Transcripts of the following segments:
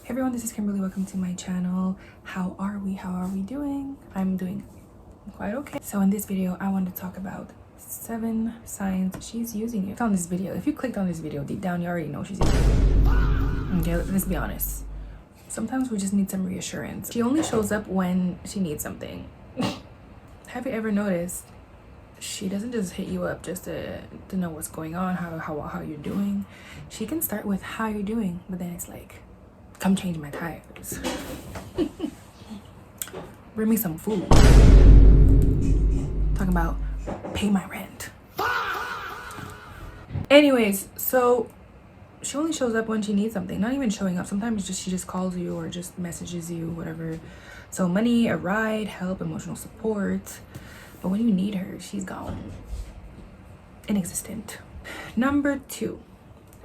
Hey everyone, this is Kimberly. Welcome to my channel. How are we doing? I'm doing quite okay. So in this video I want to talk about 7 signs she's using you. On this video, if you clicked on this video, deep down you already know she's using you. Okay, let's be honest. Sometimes we just need some reassurance. She only shows up when she needs something. Have you ever noticed she doesn't just hit you up just to know what's going on, how you're doing? She can start with how you're doing, but then it's like, come change my tires. Bring me some food. Talking about pay my rent. Anyways, so she only shows up when she needs something. Not even showing up. Sometimes she just calls you or just messages you, whatever. So money, a ride, help, emotional support. But when you need her, she's gone. Inexistent. Number 2,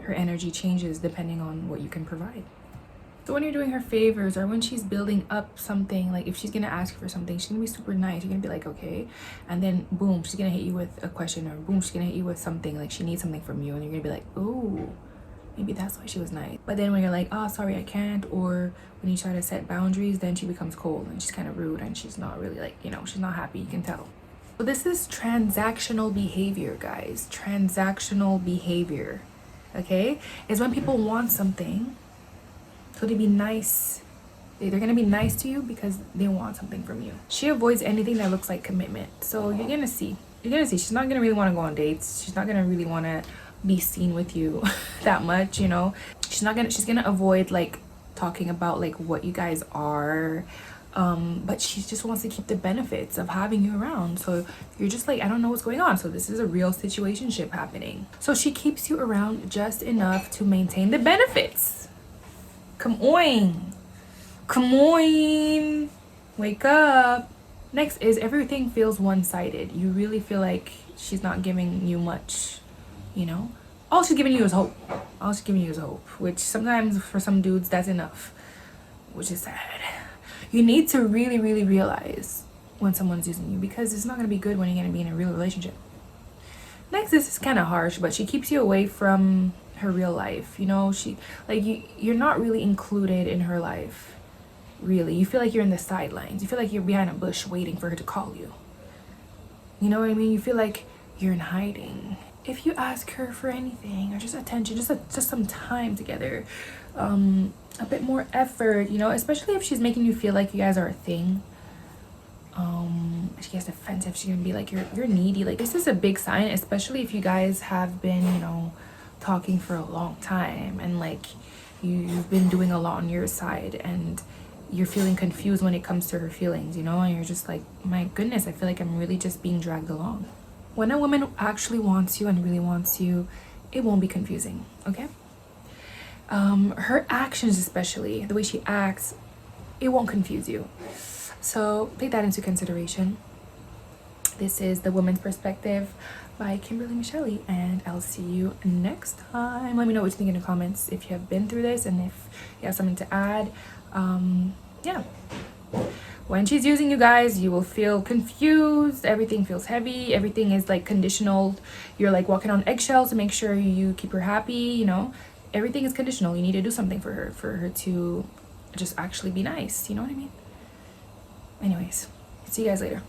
her energy changes depending on what you can provide. So when you're doing her favors or when she's building up something, like if she's gonna ask for something, she's gonna be super nice. You're gonna be like, okay. And then boom, she's gonna hit you with a question, or boom, she's gonna hit you with something, like she needs something from you, and you're gonna be like, oh, maybe that's why she was nice. But then when you're like, oh, sorry, I can't, or when you try to set boundaries, then she becomes cold and she's kind of rude and she's not really like, she's not happy, you can tell. So this is transactional behavior, guys. Transactional behavior, okay? Is when people want something, so to be nice, they're gonna be nice to you because they want something from you. She avoids anything that looks like commitment. So you're gonna see, she's not gonna really want to go on dates. She's not gonna really want to be seen with you that much, she's gonna avoid like talking about like what you guys are, but she just wants to keep the benefits of having you around. So you're just like, I don't know what's going on, so this is a real situationship happening. So she keeps you around just enough to maintain the benefits. Come on, wake up. Next is everything feels one-sided. You really feel like she's not giving you much, all she's giving you is hope. Which sometimes for some dudes that's enough, which is sad. You need to really realize when someone's using you, because it's not going to be good when you're going to be in a real relationship. Next, this is kind of harsh, but she keeps you away from her real life. She like you're not really included in her life, really. You feel like you're in the sidelines. You feel like you're behind a bush waiting for her to call you. You know what I mean? You feel like you're in hiding. If you ask her for anything or just attention, just some time together, a bit more effort, especially if she's making you feel like you guys are a thing, she gets defensive, she's gonna be like, you're needy. Like, this is a big sign, especially if you guys have been talking for a long time, and like you've been doing a lot on your side, and you're feeling confused when it comes to her feelings, and you're just like, my goodness, I feel like I'm really just being dragged along. When a woman actually wants you and really wants you, it won't be confusing, okay? Her actions, especially the way she acts, it won't confuse you. So take that into consideration. This is The Woman's Perspective by Kimberly Michelli, and I'll see you next time. Let me know what you think in the comments if you have been through this and if you have something to add. Yeah. When she's using you guys, you will feel confused. Everything feels heavy. Everything is like conditional. You're like walking on eggshells to make sure you keep her happy, Everything is conditional. You need to do something for her to just actually be nice. You know what I mean? Anyways, see you guys later.